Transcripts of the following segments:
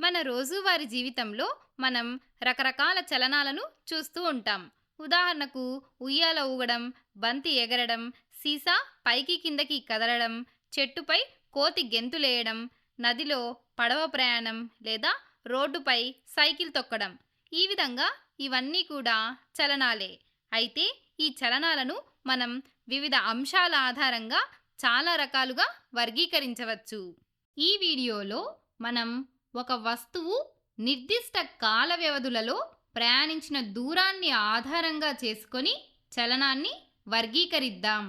మన రోజువారీ జీవితంలో మనం రకరకాల చలనాలను చూస్తూ ఉంటాం. ఉదాహరణకు ఉయ్యాల ఊగడం, బంతి ఎగరడం, సీసా పైకి కిందకి కదలడం, చెట్టుపై కోతి గెంతులేయడం, నదిలో పడవ ప్రయాణం లేదా రోడ్డుపై సైకిల్ తొక్కడం. ఈ విధంగా ఇవన్నీ కూడా చలనాలే. అయితే ఈ చలనాలను మనం వివిధ అంశాల ఆధారంగా చాలా రకాలుగా వర్గీకరించవచ్చు. ఈ వీడియోలో మనం ఒక వస్తువు నిర్దిష్ట కాల వ్యవధులలో ప్రయాణించిన దూరాన్ని ఆధారంగా చేసుకొని చలనాన్ని వర్గీకరిద్దాం.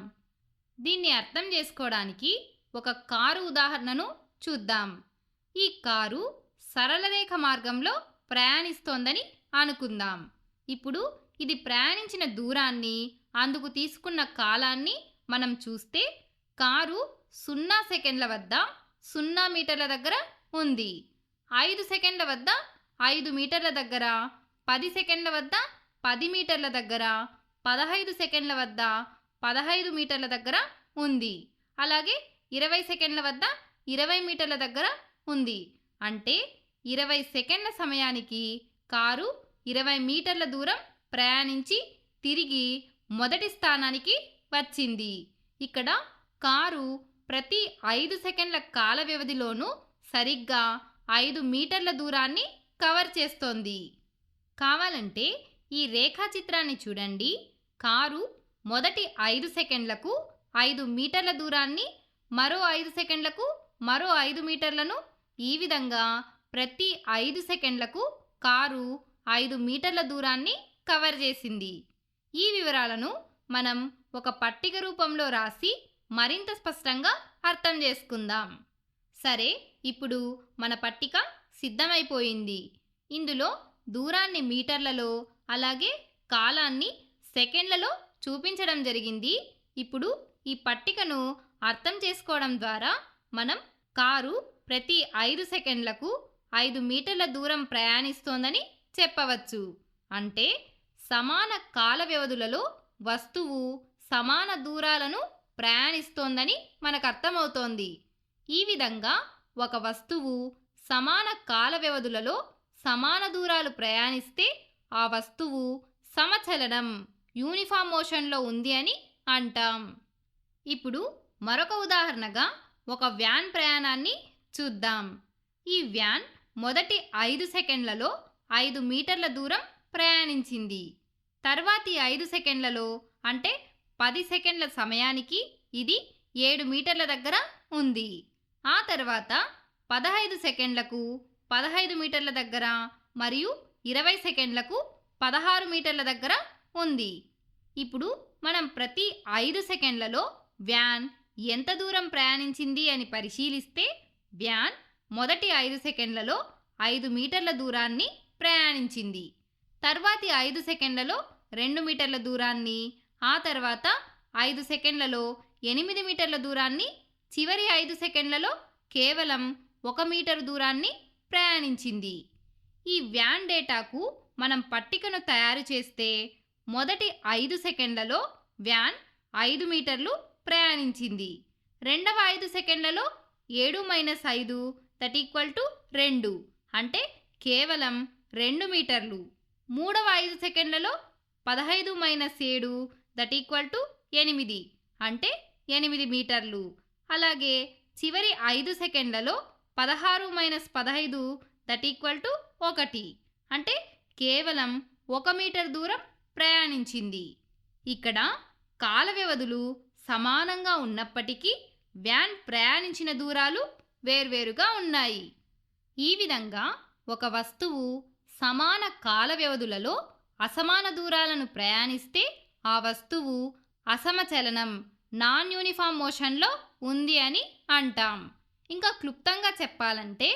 దీన్ని అర్థం చేసుకోవడానికి ఒక కారు ఉదాహరణను చూద్దాం. ఈ కారు సరళరేఖ మార్గంలో ప్రయాణిస్తోందని అనుకుందాం. ఇప్పుడు ఇది ప్రయాణించిన దూరాన్ని, అందుకు తీసుకున్న కాలాన్ని మనం చూస్తే కారు 0 సెకండ్ల వద్ద 0 మీటర్ల దగ్గర ఉంది. 5 సెకండ్ల వద్ద 5 మీటర్ల దగ్గర, 10 సెకండ్ల వద్ద 10 మీటర్ల దగ్గర, 15 సెకండ్ల వద్ద 15 మీటర్ల దగ్గర ఉంది. అలాగే 20 సెకండ్ల వద్ద 20 మీటర్ల దగ్గర ఉంది. అంటే 20 సెకండ్ల సమయానికి కారు 20 మీటర్ల దూరం ప్రయాణించి తిరిగి మొదటి స్థానానికి వచ్చింది. ఇక్కడ కారు ప్రతి 5 సెకండ్ల కాల వ్యవధిలోనూ సరిగ్గా 5 మీటర్ల దూరాన్ని కవర్ చేస్తోంది. కావాలంటే ఈ రేఖాచిత్రాన్ని చూడండి. కారు మొదటి 5 సెకండ్లకు 5 మీటర్ల దూరాన్ని, మరో 5 సెకండ్లకు మరో 5 మీటర్లను, ఈ విధంగా ప్రతి 5 సెకండ్లకు కారు 5 మీటర్ల దూరాన్ని కవర్ చేసింది. ఈ వివరాలను మనం ఒక పట్టిక రూపంలో రాసి మరింత స్పష్టంగా అర్థం చేసుకుందాం. సరే, ఇప్పుడు మన పట్టిక సిద్ధమైపోయింది. ఇందులో దూరాన్ని మీటర్లలో, అలాగే కాలాన్ని సెకండ్లలో చూపించడం జరిగింది. ఇప్పుడు ఈ పట్టికను అర్థం చేసుకోవడం ద్వారా మనం కారు ప్రతి 5 సెకండ్లకు 5 మీటర్ల దూరం ప్రయాణిస్తోందని చెప్పవచ్చు. అంటే సమాన కాల వ్యవధులలో వస్తువు సమాన దూరాలను ప్రయాణిస్తోందని మనకు అర్థమవుతోంది. ఈ విధంగా ఒక వస్తువు సమాన కాల వ్యవధులలో సమాన దూరాలు ప్రయాణిస్తే ఆ వస్తువు సమచలనం, యూనిఫామ్ మోషన్లో ఉంది అని అంటాం. ఇప్పుడు మరొక ఉదాహరణగా ఒక వ్యాన్ ప్రయాణాన్ని చూద్దాం. ఈ వ్యాన్ మొదటి 5 సెకండ్లలో 5 మీటర్ల దూరం ప్రయాణించింది. తర్వాతి 5 సెకండ్లలో అంటే 10 సెకండ్ల సమయానికి ఇది 7 మీటర్ల దగ్గర ఉంది. ఆ తర్వాత 15 సెకండ్లకు 15 మీటర్ల దగ్గర మరియు 20 సెకండ్లకు 16 మీటర్ల దగ్గర ఉంది. ఇప్పుడు మనం ప్రతి 5 సెకండ్లలో వ్యాన్ ఎంత దూరం ప్రయాణించింది అని పరిశీలిస్తే వ్యాన్ మొదటి 5 సెకండ్లలో 5 మీటర్ల దూరాన్ని ప్రయాణించింది. తర్వాతి 5 సెకండ్లలో 2 మీటర్ల దూరాన్ని, ఆ తర్వాత 5 సెకండ్లలో 8 మీటర్ల దూరాన్ని, చివరి 5 సెకండ్లలో కేవలం 1 మీటరు దూరాన్ని ప్రయాణించింది. ఈ వ్యాన్ డేటాకు మనం పట్టికను తయారు చేస్తే మొదటి 5 సెకండ్లలో వ్యాన్ 5 మీటర్లు ప్రయాణించింది. రెండవ 5 సెకండ్లలో 7 - 5 = 2 అంటే కేవలం 2 మీటర్లు. మూడవ 5 సెకండ్లలో 15 - 7 = 8 అంటే 8 మీటర్లు. అలాగే చివరి 5 సెకండ్లలో 16 - 15 = 1 అంటే కేవలం 1 మీటర్ దూరం ప్రయాణించింది. ఇక్కడ కాల వ్యవధులు సమానంగా ఉన్నప్పటికీ వ్యాన్ ప్రయాణించిన దూరాలు వేర్వేరుగా ఉన్నాయి. ఈ విధంగా ఒక వస్తువు సమాన కాల వ్యవధులలో అసమాన దూరాలను ప్రయాణిస్తే ఆ వస్తువు అసమచలనం, నాన్ యూనిఫామ్ మోషన్లో ఉంది అని అంటాం. ఇంకా క్లుప్తంగా చెప్పాలంటే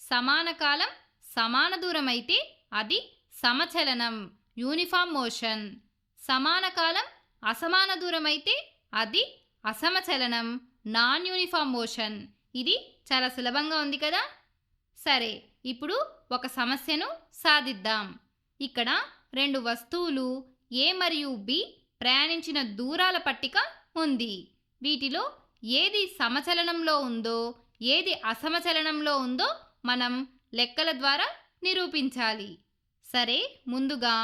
సమాన కాలం సమాన దూరం అయితే అది సమచలనం, యూనిఫామ్ మోషన్. సమాన కాలం అసమాన దూరం అయితే అది అసమచలనం, నాన్ యూనిఫామ్ మోషన్. ఇది చాలా సులభంగా ఉంది కదా. సరే, ఇప్పుడు ఒక సమస్యను సాధిద్దాం. ఇక్కడ 2 వస్తువులు A మరియు B ప్రయాణించిన దూరాల పట్టిక ఉంది. వీటిలో ఏది సమచలనంలో ఉందో, ఏది అసమచలనంలో ఉందో మనం లెక్కల ద్వారా నిరూపించాలి. సరే, ముందుగా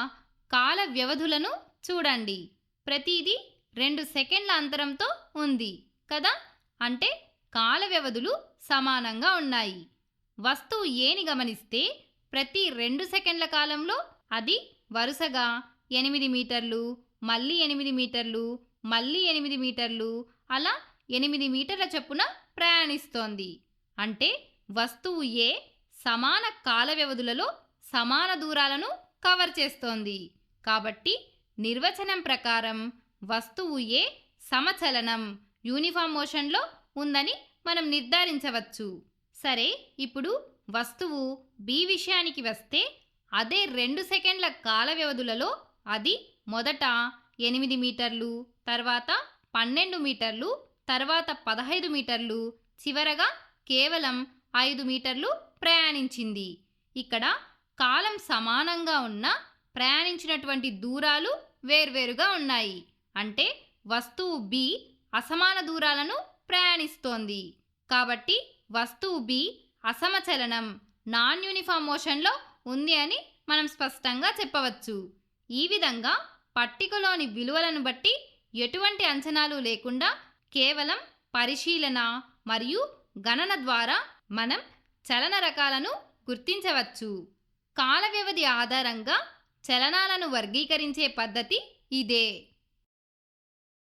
కాల వ్యవధులను చూడండి. ప్రతిదీ 2 సెకండ్ల అంతరంతో ఉంది కదా, అంటే కాల వ్యవధులు సమానంగా ఉన్నాయి. వస్తువు ఏని గమనిస్తే ప్రతి 2 సెకండ్ల కాలంలో అది వరుసగా 8 మీటర్లు, మళ్ళీ 8 మీటర్లు, మళ్ళీ 8 మీటర్లు, అలా 8 మీటర్ల చొప్పున ప్రయాణిస్తోంది. అంటే వస్తువు ఏ సమాన కాల వ్యవధులలో సమాన దూరాలను కవర్ చేస్తోంది. కాబట్టి నిర్వచనం ప్రకారం వస్తువు ఏ సమచలనం యూనిఫామ్ మోషన్లో ఉందని మనం నిర్ధారించవచ్చు. సరే, ఇప్పుడు వస్తువు బి విషయానికి వస్తే అదే 2 సెకండ్ల కాల వ్యవధులలో అది మొదట 8 మీటర్లు, తర్వాత 12 మీటర్లు, తర్వాత 15 మీటర్లు, చివరగా కేవలం 5 మీటర్లు ప్రయాణించింది. ఇక్కడ కాలం సమానంగా ఉన్న ప్రయాణించినటువంటి దూరాలు వేర్వేరుగా ఉన్నాయి. అంటే వస్తువు బి అసమాన దూరాలను ప్రయాణిస్తోంది. కాబట్టి వస్తువు బి అసమచలనం నాన్ యూనిఫామ్ మోషన్లో ఉంది అని మనం స్పష్టంగా చెప్పవచ్చు. ఈ విధంగా పట్టికలోని విలువలను బట్టి ఎటువంటి అంచనాలు లేకుండా కేవలం పరిశీలన మరియు గణన ద్వారా మనం చలన రకాలను గుర్తించవచ్చు. కాల వ్యవధి ఆధారంగా చలనాలను వర్గీకరించే పద్ధతి ఇదే.